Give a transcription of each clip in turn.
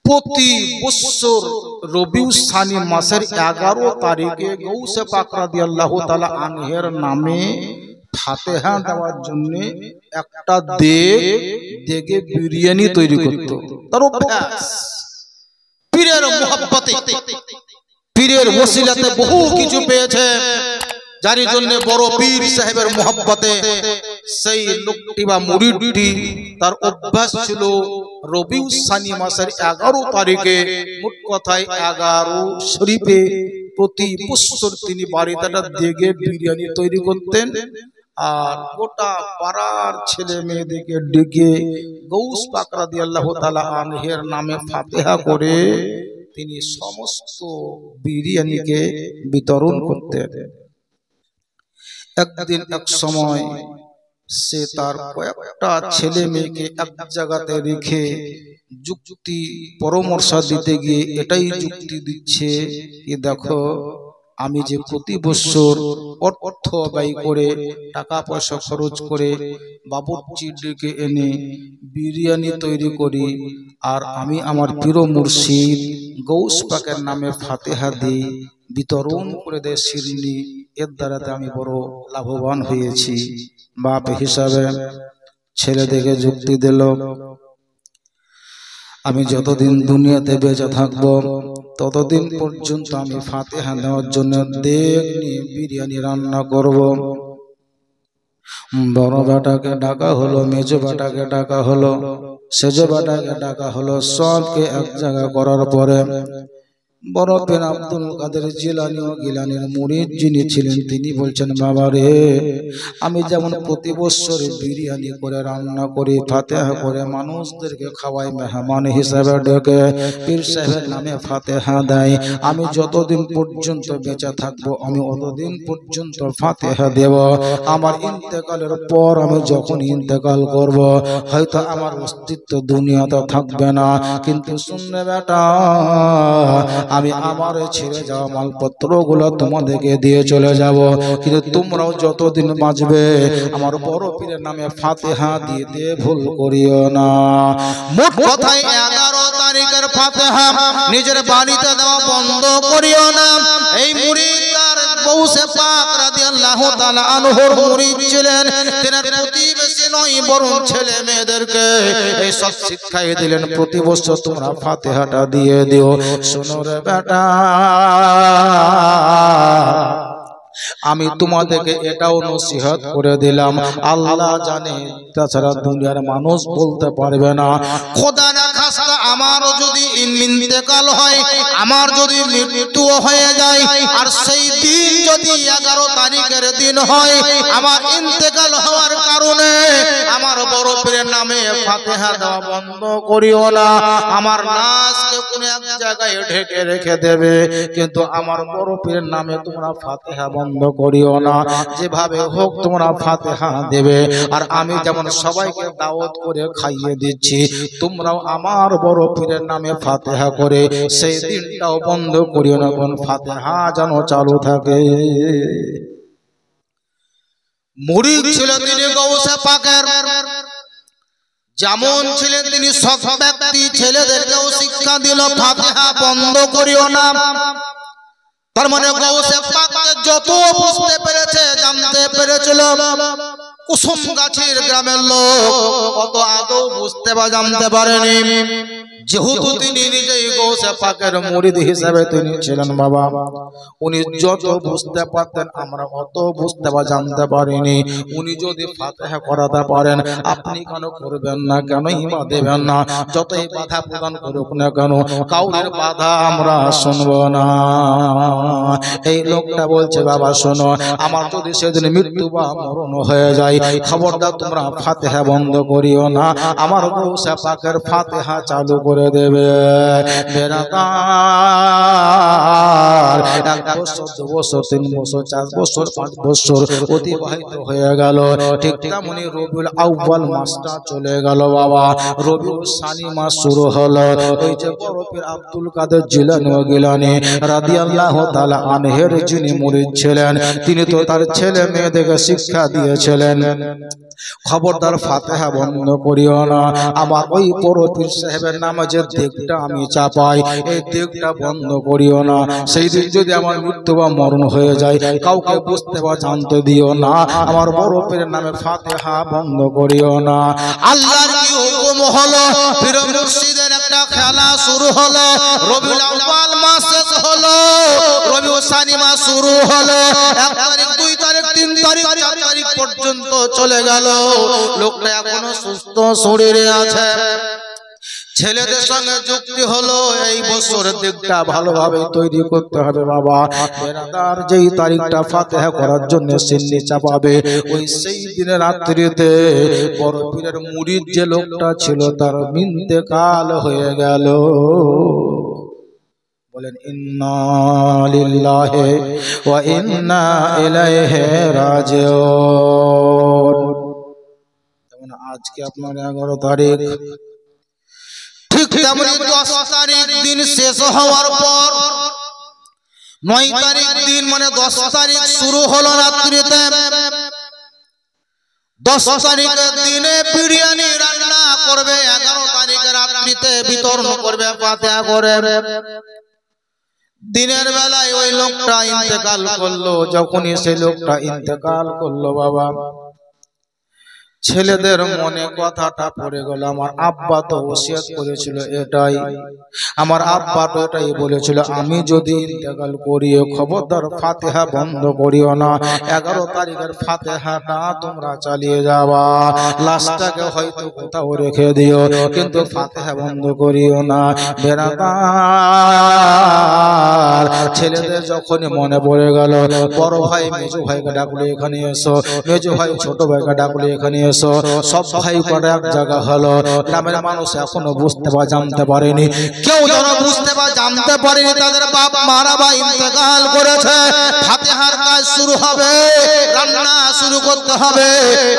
প্রতি বছর রবিউল সানি মাসের 11 তারিখে গৌসে পাক রাদিয়াল্লাহু তাআলা আনহের নামে ফাতিহা দেওয়ার জন্য একটা দেগে বিরিয়ানি তৈরি করত। তার অভ্যাস, পীরের মুহাব্বতে, পীরের ওসিলাতে বহু কিছু পেয়েছে, যার জন্য বড় পীর সাহেবের মুহাব্বতে সেই লোকটি বা মুরিদটি তার অভ্যাস ছিল রবিউল সানি মাসের 11 তারিখে, মোট কথায় 11 শরীফে প্রতি বছর তিনি বাড়িতে একটা দেগে বিরিয়ানি তৈরি করতেন। আর গোটা পাড়ার ছেলে মেয়েদেরকে ডেকে গৌস পাক রাদিয়াল্লাহু তাআলা আনহের নামে ফাতিহা করে তিনি সমস্ত বিরিয়ানিকে বিতরণ করতেন। একদিন এক সময় সে তার কয়েকটা ছেলে মেয়েকে এক জায়গাতে রেখে যুক্তি পরামর্শ দিতে গিয়ে এটাই যুক্তি দিচ্ছে যে দেখো, আমি যে প্রতি বছর অর্থ ব্যয় করে টাকা পয়সা খরচ করে বাবুর্চি ডেকে এনে বিরিয়ানি তৈরি করি, আর আমি আমার পীর মুর্শিদ গৌস পাকের নামে ফাতিহা দিই, বিতরণ করে দেয় শিরনি, এর দ্বারাতে আমি বড় লাভবান হয়েছি। বাপ হিসাবে ছেলেদেরকে যুক্তি দিল, আমি যতদিন দুনিয়াতে বেঁচে থাকবো ততদিন পর্যন্ত আমি ফাতিহা দেওয়ার জন্য দেগ নিয়ে বিরিয়ানি রান্না করব। বড় বেটাকে ডাকা হলো, মেজো বেটাকে ডাকা হলো, সেজো বেটাকে ডাকা হলো, সবকে এক জায়গা করার পরে বড় পীর আব্দুল কাদের জিলানী ও গিলানীর মুরিদ যিনি ছিলেন তিনি বলছেন, বাবা রে, আমি যেমন প্রতি বছর বিরিয়ানি করে রান্না করি, ফাতিহা করে মানুষদেরকে খাওয়াই, মেহমান হিসাবে ডেকে পীর সাহেবের নামে ফাতিহা দেয়, আমি যতদিন পর্যন্ত বেঁচে থাকবো আমি অতদিন পর্যন্ত ফাতিহা দেব। আমার ইন্তেকালের পর আমি যখন ইন্তেকাল করব হয়তো আমার অস্তিত্ব দুনিয়াতে থাকবে না, কিন্তু শুনলে বেটা, আমি আমার ছেড়ে যাওয়া মালপত্র গুলো তোমাদেরকে দিয়ে চলে যাব, কিন্তু তোমরাও যতদিন বাঁচবে আমার বড় পীরের নামে ফাতিহা দিতে ভুল করিও না। মোট কথায় 11 তারিখের ফাতিহা নিজের বাড়িতে দেওয়া বন্ধ করিও না। এই মুরিদ তার গৌসে পাক রাদিয়াল্লাহু তাআলা আনহুর মুরিদ ছিলেন, তিনি প্রতিবেশী নয় বরং ছেলে মেয়েদেরকে এই সব শিক্ষাই দিলেন, প্রতি বছর তোমরা ফাতিহাটা দিয়ে দিও। শোনো রে বেটা, আমি তোমাদেরকে এটাও নসিহত করে দিলাম, আল্লাহ জানে, তাছাড়া দুনিয়ার মানুষ বলতে পারবে না। খোদা না খাস্তা আমার যদি ইন্তেকাল হয়, আমার যদি মৃত্যু হয়ে যায়, আর সেই দিন যদি 11 তারিখের দিন হয়, আমার ইন্তেকাল হওয়ার কারণে আমার বড় পীরের নামে ফাতিহা দেওয়া বন্ধ করিও না। আমার লাশকে কোন এক জায়গায় ঢেকে রেখে দেবে, কিন্তু আমার বড় পীরের নামে তোমরা ফাতিহা বন্ধ করিও না। যেভাবে হোক তোমরা ফাতিহা দেবে, আর আমি যেমন সবাইকে দাওয়াত করে খাইয়ে দিচ্ছি, তোমরাও আমার বড় পীরের নামে ফাতিহা করে সেই দিনটাও বন্ধ করিও না, কোন ফাতিহা যেন চালু থাকে। মুরিদ ছিল তিনি গৌসে পাকের, যেমন ছিলেন তিনি সব ব্যক্তি ছেলেদেরকেও শিক্ষা দিল ফাতিহা বন্ধ করিও না। তার মানে গৌসে পাককে যত বুঝতে পেরেছে, জানতে পেরেছিল, কুসুম গাছের গ্রামের লোক কত আদৌ বুঝতে বা জানতে পারেনি। যেহেতু তিনি নিজেই গৌসে পাকের মুরিদ হিসেবে তিনি ছিলেন বাবা, উনি যত বুঝতে পারতেন আমরা অত বুঝতে বা জানতে পারিনি। উনি যদি ফাতিহা করাতে পারেন, আপনি কেন করবেন না, কেনই বা দেবেন না? যতই বাধা প্রদান করুক না কেন, কাউরের বাধা আমরা শুনব না। এই লোকটা বলছে, বাবা শোনো, আমার যদি সেদিন মৃত্যু বা মরণ হয়ে যায়, খবরদার তোমরা ফাতিহা বন্ধ করিও না, আমার গৌসে পাকের ফাতিহা চালু করে দেবে। বেরাদার 1 বছর 2 বছর 3 বছর 4 বছর 5 বছর অতিবাহিত হয়ে গেল। ঠিক তেমনি রবিউল আউয়াল মাসটা চলে গেল বাবা, রবিউল সানি মাস শুরু হলো। এই যে বড় পীর আব্দুল কাদের জিলানী ও গিলানী রাদিয়াল্লাহু তাআলা আনহের যিনি মুরিদ ছিলেন, তিনি তো তার ছেলে মেয়েদেরকে শিক্ষা দিয়েছিলেন খবরদার ফাতিহা বন্ধ করিও না। আমার ওই বড় পীর সাহেবের নামে যে দিকটা আমি চাপাই, এই দিকটা বন্ধ করিও না। সেই দিন যদি আমার মৃত্যু বা মরণ হয়ে যায়, কাউকে বুঝতে বা জানতে দিও না। আমার বড় পীরের নামে ফাতিহা বন্ধ করিও না। আল্লাহর কি হুকুম হলো, পীর মুর্শিদের একটা খেলা শুরু হলো। রবিউল আউয়াল মাস শেষ হলো, রবিউল সানি মাস শুরু হলো। 1 তারিখ 2 তারিখ 3 তারিখ 4 তারিখ পর্যন্ত চলে গেল। লোকটা এখনো সুস্থ শরীরে আছে। ছেলেদের সঙ্গে যুক্তি হলো, এই বছরের দিকটা ভালোভাবে তৈরি করতে হবে বাবা। বেরাদার যেই তারিখটা ফাতিহা করার জন্য সিন্নি চাপাবে, ওই সেই দিনের রাত্রিতে বড় পীরের মুরিদ যে লোকটা ছিল তার ইন্তেকাল হয়ে গেল। বলেন ইন্না লিল্লাহি ওয়া ইন্না ইলাইহি রাজিউন। যেমন আজকে আপনার 11 তারিখ, ঠিক তেমনি 10 তারিখ দিন শেষ হওয়ার পর 9 তারিখ দিন মানে 10 তারিখ শুরু হলো রাত্রিতে। 10 তারিখের দিনে বিরিয়ানি রান্না করবে, 11 তারিখের রাত্রিতে বিতরণ করবে ফাতিহা করে। দিনের বেলায় ওই লোকটা ইন্তেকাল করলো। যখনই সেই লোকটা ইন্তেকাল করলো বাবা, ছেলেদের মনে কথাটা পড়ে গেল। আমার আব্বা তো ওসিয়ত করেছিল এটাই, আমার আব্বা তো এটাই বলেছিল, আমি যদি ইন্তেকাল করি খবরদার ফাতিহা বন্ধ করিও না। 11 তারিখের ফাতিহাটা তোমরা চালিয়ে যাবা, লাশটাকে হয়তো কোথাও রেখে দিও, কিন্তু ফাতিহা বন্ধ করিও না। বেরাদার ছেলেদের যখনই মনে পড়ে গেল, বড় ভাই মেজো ভাইকে ডাকলে এখানে এসো, মেজো ভাই ছোট ভাইকে ডাকলে এখানে এসো। সব ভাই করে এক জায়গা হলো। গ্রামের মানুষ এখনো বুঝতে বা জানতে পারেনি, কেউ যেন বুঝতে বা জানতে পারেনি তাদের বাপ মারা বা ইন্তেকাল করেছে। ফাতিহার কাজ শুরু হবে, রান্না শুরু করতে হবে।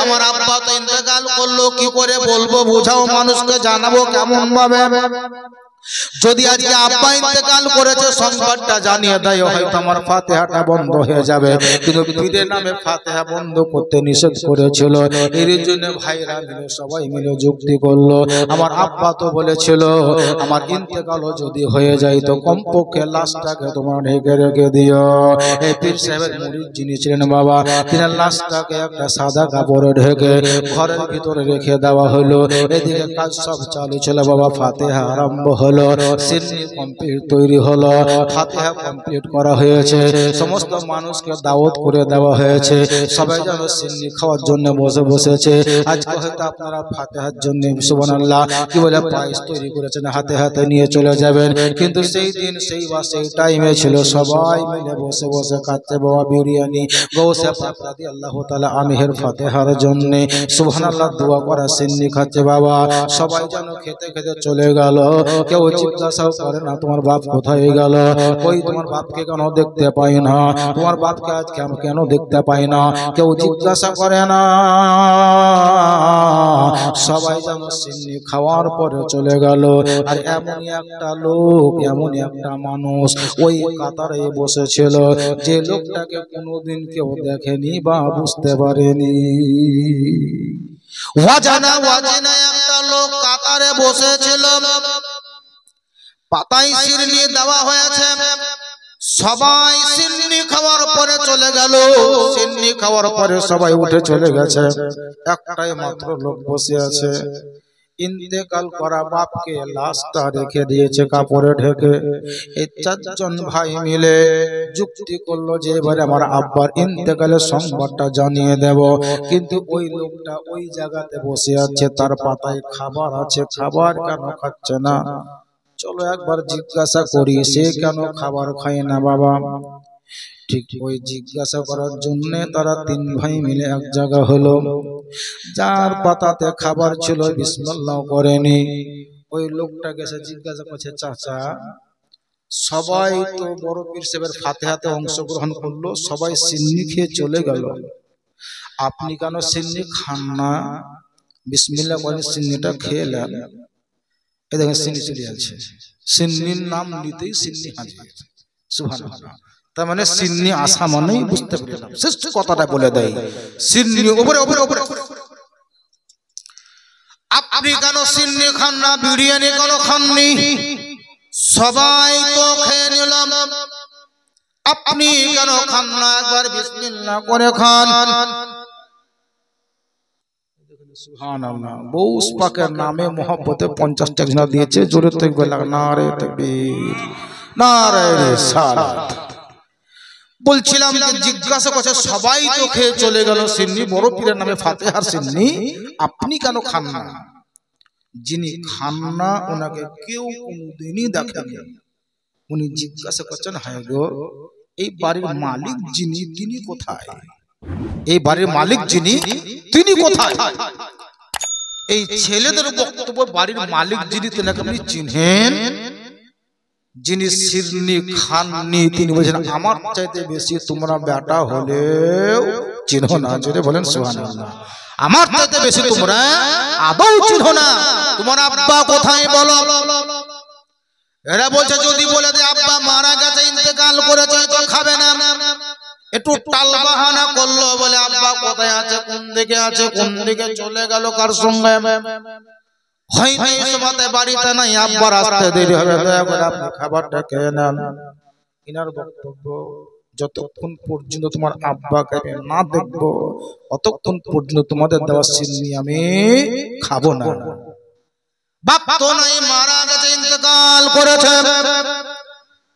আমার আব্বা তো ইন্তেকাল করলো, কি করে বলবো, বুঝাও, মানুষকে জানাবো কেমন ভাবে? যদি আজকে আব্বা ইন্তেকাল করেছে সংবাদটা জানিয়ে দেয়, হয়তো আমার ফাতিহাটা বন্ধ হয়ে যাবে। কিন্তু পীরের নামে ফাতিহা বন্ধ করতে নিষেধ করেছিল। এর জন্য ভাইরা মিলে সবাই মিলে যুক্তি করলো। আমার আব্বা তো বলেছিল, আমার ইন্তেকালও যদি হয়ে যায় তো কমপক্ষে লাশটাকে তোমার ঢেকে রেখে দিও। এই পীর সাহেবের মুরিদ যিনি ছিলেন বাবা, তিনি লাশটাকে একটা সাদা কাপড়ে ঢেকে ঘরের ভিতরে রেখে দেওয়া হলো। এদিকে কাজ সব চালু ছিল বাবা। ফাতিহা আরম্ভ হলো, সিন্নি কমপ্লিট তৈরি হলো, ফাতিহা কমপ্লিট করা হয়েছে, সমস্ত মানুষকে দাওয়াত করে দেওয়া হয়েছে। সবাই যেন সিন্নি খাওয়ার জন্য বসেছে। আজকে হয়তো আপনারা ফাতিহার জন্য সুবহানাল্লাহ কি বলে পায়েস তৈরি করেছেন, হাতে হাতে নিয়ে চলে যাবেন। কিন্তু সেই দিন সেই টাইমে ছিল সবাই মিলে বসে খাচ্ছে বাবা বিরিয়ানি। গৌসে পাক রাদিয়াল্লাহু তাআলা আনহুর ফাতিহার জন্য সুবহানাল্লাহ দোয়া করা সিন্নি খাচ্ছে বাবা। সবাই যেন খেতে খেতে চলে গেল। কেউ জিজ্ঞাসাও করে না তোমার বাপ কোথায় গেল, কই তোমার বাপকে কেন দেখতে পাই না, তোমার বাপকে আজ কেন দেখতে পাই না, কেউ জিজ্ঞাসা করে না। সবাই যেন সিন্নি খাওয়ার পরে চলে গেল। আর এমনই একটা লোক, এমনই একটা মানুষ ওই কাতারে বসেছিল, যে লোকটাকে কোনোদিন কেউ দেখেনি বা বুঝতে পারেনি। ওয়াজানা একটা লোক কাতারে বসেছিল, পাতায় সিন্নি দেওয়া হয়েছে। সবাই সিন্নি খাওয়ার পরে চলে গেল। সিন্নি খাওয়ার পরে সবাই উঠে চলে গেছে, একটাই মাত্র লোক বসে আছে। ইন্তেকাল করা বাপকে লাশটা রেখে দিয়েছে কাপড়ে ঢেকে। এই 4 জন ভাই মিলে যুক্তি করলো যে এবারে আমার আব্বার ইন্তেকালের সংবাদটা জানিয়ে দেব। কিন্তু ওই লোকটা ওই জায়গাতে বসে আছে, তার পাতায় খাবার আছে, খাবার কেন খাচ্ছে না? চলো একবার জিজ্ঞাসা করি, সে কেন খাবার খায় না বাবা? ঠিক ওই জিজ্ঞাসা করার জন্য তারা 3 ভাই মিলে এক জায়গা হলো। যার পাতাতে খাবার ছিল বিসমিল্লাহ করেনি, ওই লোকটাকে সে জিজ্ঞাসা করছে, চাচা সবাই তো বড় পীর সাহেবের ফাতিহাতে অংশগ্রহণ করলো, সবাই সিন্নি খেয়ে চলে গেল, আপনি কেন সিন্নি খান না? বিসমিল্লাহ করে সিন্নিটা খেয়ে নেন। এই দেখেন সিন্নি চলে যাচ্ছে, সিন্নির নাম নিতেই সিন্নি হাজির। সুবহানাল্লাহ। তার মানে সিন্নি আসা মানেই বুঝতে পারলাম, শেষ কথাটা বলে দেয় সিন্নি উপরে উপরে উপরে। আপনি কেন সিন্নি খান না, বিরিয়ানি কেন খাননি? সবাই তো খেয়ে নিলাম, আপনি কেন খান না? একবার বিসমিল্লাহ করে খান। সুবহানাল্লাহ। গৌস পাকের নামে মোহব্বতে 50 টাকা দিয়েছে। জোরে তাকবীর লাগ, নারে তাকবীর, নারে রিসালাত। বলছিলাম যে জিজ্ঞাসা করছে, সবাই তো খেয়ে চলে গেল সিন্নি, বড় পীরের নামে ফাতেহার সিন্নি, আপনি কেন খান না? যিনি খান না ওনাকে কেউ কোনোদিনই দেখেনি। উনি জিজ্ঞাসা করছেন, হ্যাঁ গো, এই বাড়ির মালিক যিনি, তিনি কোথায়? এই বাড়ির মালিক যিনি, তিনি কোথায়? এই ছেলেদের বক্তব্য, বাড়ির মালিক যিনি, তেনাকে আপনি চিনেন? যিনি সিন্নি খাননি তিনি বলছেন, আমার চাইতে বেশি তোমরা বেটা হলেও চিনো না। জোরে বলেন সুবহানাল্লাহ। আমার চাইতে বেশি তোমরা আদৌ চিনো না। তোমার আব্বা কোথায় বলো? এরা বলছে যদি বলে দে আব্বা মারা গেছে, ইন্তেকাল করেছে, তো খাবে না। একটু টাল বাহানা করলো, বলে আব্বা কোথায় আছে, কোন দিকে আছে, কোন দিকে চলে গেল, কার সঙ্গে, হয়তো এই সময়তে বাড়িতে নাই, আব্বার আসতে দেরি হবে, দয়া করে আপনি খাবারটা খেয়ে নেন। ইনার বক্তব্য, যতক্ষণ পর্যন্ত তোমার আব্বাকে না দেখবো অতক্ষণ পর্যন্ত তোমাদের দেওয়া সিন্নি আমি খাবো না। বাপ তো নাই, মারা গেছে, ইন্তেকাল করেছে,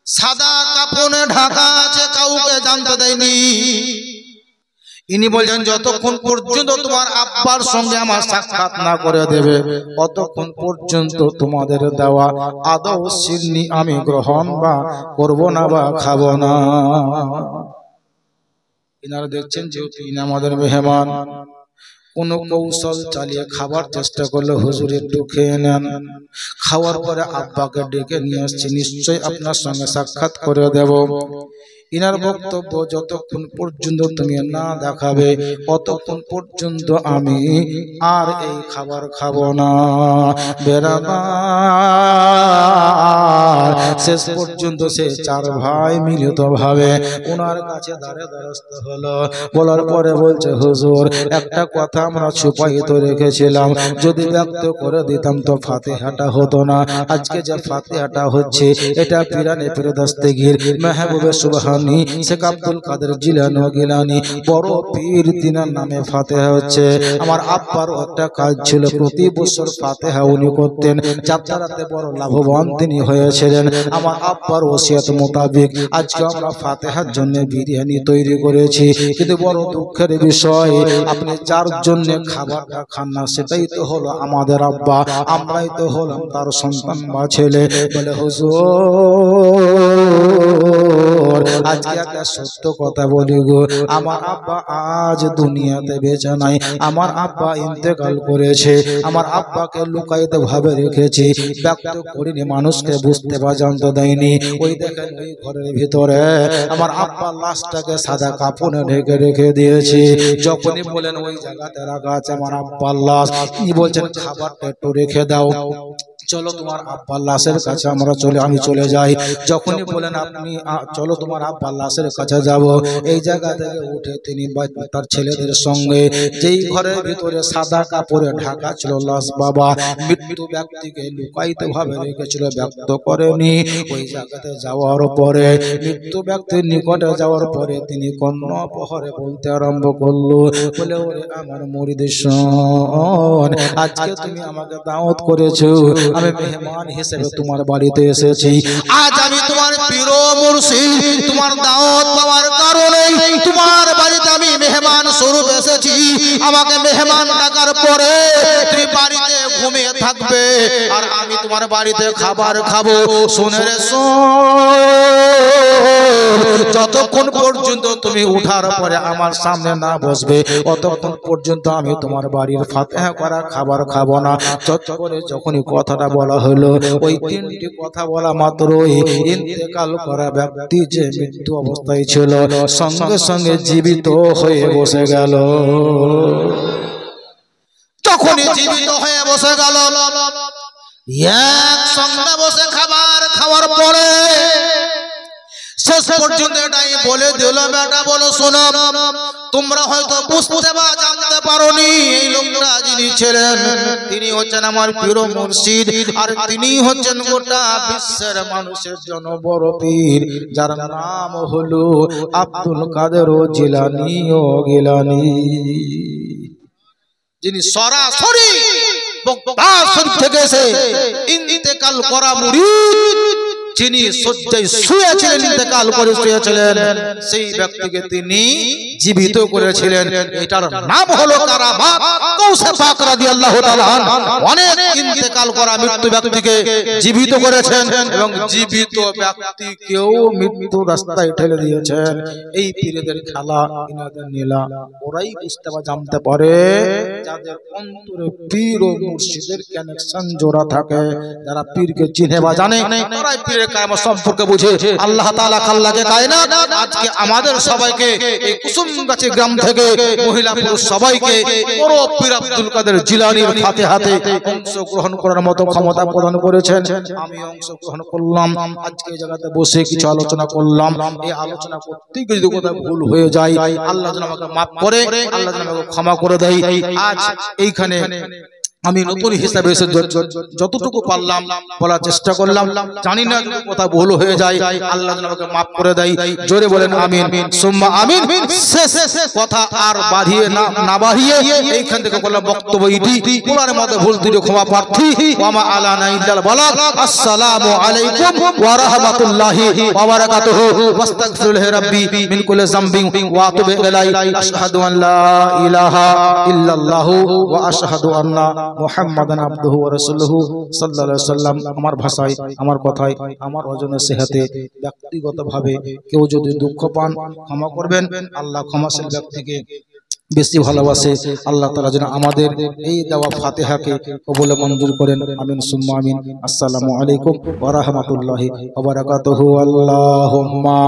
সাদা কাপড়ে ঢাকা আছে, কাউকে জানতে দেয়নি। ইনি বলছেন যতক্ষণ পর্যন্ত তোমার আব্বার সঙ্গে আমার সাক্ষাৎ না করে দেবে ততক্ষণ পর্যন্ত তোমাদের দেওয়া আদৌ সিন্নি আমি গ্রহণ বা করব না বা খাবো না। ইনারা দেখছেন যেহেতু ইনি আমাদের মেহমান, কোন কৌশল চালিয়ে খাবার চেষ্টা করলে হুজুর একটু খেয়ে নেন, খাওয়ার পরে আব্বাকে ডেকে নিয়ে আসছি, নিশ্চয়ই আপনার সঙ্গে সাক্ষাৎ করে দেব। ইনার বক্তব্য, যতক্ষণ পর্যন্ত তুমি না দেখাবে ততক্ষণ পর্যন্ত আমি আর এই খাবার খাবো না। বেরাবার শেষ পর্যন্ত সে চার ভাই মিলিত ভাবে ওনার কাছে দাঁড়ে দ্বারস্থ হলো। বলার পরে বলছে, হুজুর একটা কথা আমরা ছুপায়িত রেখেছিলাম, যদি ব্যক্ত করে দিতাম তো ফাতিহাটা হতো না। আজকে যে ফাতিহাটা হচ্ছে এটা পিরানে পীর দস্তগীর মেহবুবে সুবহান শেখ আব্দুল কাদের জিলানী গিলানী বড় পীর তিনার নামে ফাতিহা হচ্ছে। আমার আব্বার একটা কাজ ছিল, প্রতি বছর ফাতিহা উনি করতেন, যাত্রাতে বড় লাভবান তিনি হয়েছিলেন। আমার আব্বার ওসিয়ত মোতাবেক আজকে আমরা ফাতিহার জন্য বিরিয়ানি তৈরি করেছি, কিন্তু বড় দুঃখের বিষয় আপনি যার জন্য খাবারটা খান না সেটাই তো হলো আমাদের আব্বা, আমরাই তো হলাম তার সন্তান বা ছেলে। বলে হুজুর আজকে একটা সত্য কথা বলি গো, আমার আব্বা আজ দুনিয়াতে বেঁচে নাই, আমার আব্বা ইন্তেকাল করেছে, আমার আব্বাকে লুকায়িত ভাবে রেখেছি, ব্যক্ত করিনি, মানুষকে বুঝতে বা জানতে দেয়নি। ওই দেখেন ওই ঘরের ভিতরে আমার আব্বার লাশটাকে সাদা কাপড়ে ঢেকে রেখে দিয়েছি। যখনই বলেন ওই জায়গাতে রাখা আছে আমার আব্বার লাশ, তিনি বলছেন খাবারটা একটু রেখে দাও, চলো তোমার আব্বার লাশের কাছে আমি চলে যাই। যখনই বলেন আপনি চলো তোমার আব্বার লাশের কাছে যাব, এই জায়গা থেকে উঠে তিনি তার ছেলেদের সঙ্গে যেই ঘরের ভিতরে সাদা কাপড়ে ঢাকা ছিল লাশ, বাবা মৃত্যু ব্যক্তিকে লুকায়িত ভাবে রেখেছিল, ব্যক্ত করেনি। ওই জায়গাতে যাওয়ার পরে মৃত্যু ব্যক্তির নিকটে যাওয়ার পরে তিনি কন্যা প্রহরে বলতে আরম্ভ করলো, বলে ওরে আমার মুরিদ শোন, আজকে তুমি আমাকে দাওয়াত করেছো, আমি মেহমান হিসেবে তোমার বাড়িতে এসেছি। আজ আমি তোমার পীর মুর্শিদ, তোমার দাওয়াত পাওয়ার কারণে তোমার বাড়িতে আমি মেহমান স্বরূপ এসেছি। আমাকে মেহমান ডাকার পরে তুমি বাড়িতে ঘুমিয়ে থাকবে আর আমি তোমার বাড়িতে খাবার খাবো। শুনে রে যতক্ষণ পর্যন্ত তুমি উঠার পরে আমার সামনে না বসবে ততক্ষণ পর্যন্ত আমি তোমার বাড়ির ফাতিহা করা খাবার খাবো না। চট করে যখনই কথাটা বলা হলো, ওই তিনটি কথা বলা মাত্রই ইন্তেকাল করা ব্যক্তি যে মৃত্যু অবস্থায় ছিল সঙ্গে সঙ্গে জীবিত হয়ে বসে গেল। তখনই জীবিত হয়ে বসে গেল। একসঙ্গে বসে খাবার খাওয়ার পরে শেষ পর্যন্ত এটাই বলে দিল, বেটা বলো শোনো, তোমরা হয়তো বুঝতে বা জানতে পারোনি এই লোকটা যিনি ছিলেন তিনি হচ্ছেন আমার প্রিয় মুর্শিদ, আর তিনি হচ্ছেন গোটা বিশ্বের মানুষের জন্য বড় পীর, যার নাম হলো আব্দুল কাদের জিলানী ও গিলানী, যিনি সরাসরি বগদাদ শরীফ থেকে এসে ইন্তেকাল করা মুরিদ, যিনি শয্যায় শুয়েছিলেন, ইন্তেকাল করে শুয়েছিলেন, সেই ব্যক্তিকে তিনি জীবিত করেছিলেন। এটার নাম হলো কারামাত। গৌসে পাক রাদিয়াল্লাহু তাআলা অনেক ইন্তেকাল করা মৃত্যু ব্যক্তিকে জীবিত করেছেন এবং জীবিত ব্যক্তিকেও মৃত্যু রাস্তায় ঠেলে দিয়েছেন। এই পীরদের খেলা, ইনাদের নীলা ওরাই বুঝতে বা জানতে পারে যাদের অন্তরে পীর ও মুর্শিদের কানেকশন জোড়া থাকে, যারা পীরকে চিনে বা জানে তারাই পীরের কায়মত সম্পর্কে বুঝে। আল্লাহ তাআলা খাল্লাকে কায়নাত আজকে আমাদের সবাইকে এই কুসুমগাছি গ্রাম থেকে মহিলা পুরুষ সবাইকে বড় পীর আব্দুল কাদের জিলানীর ফাতিহাতে অংশগ্রহণ করার মতো ক্ষমতা প্রদান করেছেন। আমি অংশগ্রহণ করলাম, আজকে এই জায়গাতে বসে কিছু আলোচনা করলাম। এই আলোচনা করতে গিয়ে যদি কোথাও ভুল হয়ে যায় আল্লাহ যেন আমাকে মাফ করে, আল্লাহ যেন আমাকে ক্ষমা করে দেয়। আজ এইখানে আমি নতুন হিসাবে এসে যতটুকু পারলাম বলার চেষ্টা করলাম, জানি না কথা ভুল হয়ে যায়, আল্লাহ যেন আমাকে মাফ করে দেয়। জোরে বলেন আমিন সুম্মা আমিন। শেষ কথা আর বাড়িয়ে না বাড়িয়ে এইখান থেকে করলাম বক্তব্য ইতি। পুরার মধ্যে ভুল ত্রুটি ক্ষমা প্রার্থী। ওয়ামা আলানা ইল্লাল বালাগ। আসসালামু আলাইকুম ওয়া রাহমাতুল্লাহি ওয়া বারাকাতুহু। ওয়াস্তাগফিরু রাব্বি মিন কুল্লি যামবিন ওয়া আতুবু ইলাইহি। আশহাদু আন লা ইলাহা ইল্লাল্লাহু ওয়া আশহাদু আন্না মুহাম্মাদান আবদুহু ওয়া রাসূলুহু সাল্লাল্লাহু আলাইহি ওয়াসাল্লাম। আমার ভাষায়, আমার কথায়, আমার ওজনে সেহাতে ব্যক্তিগতভাবে কেউ যদি দুঃখ পান ক্ষমা করবেন। আল্লাহ ক্ষমাশীল ব্যক্তিকে বেশি ভালোবাসে। আল্লাহ তাআলা যেন আমাদের এই দেওয়া ফাতিহাকে কবুল মঞ্জুর করেন। আমিন সুম্মা আমিন। আসসালামু আলাইকুম ওয়া রাহমাতুল্লাহি ওয়া বারাকাতুহু। আল্লাহুম্মা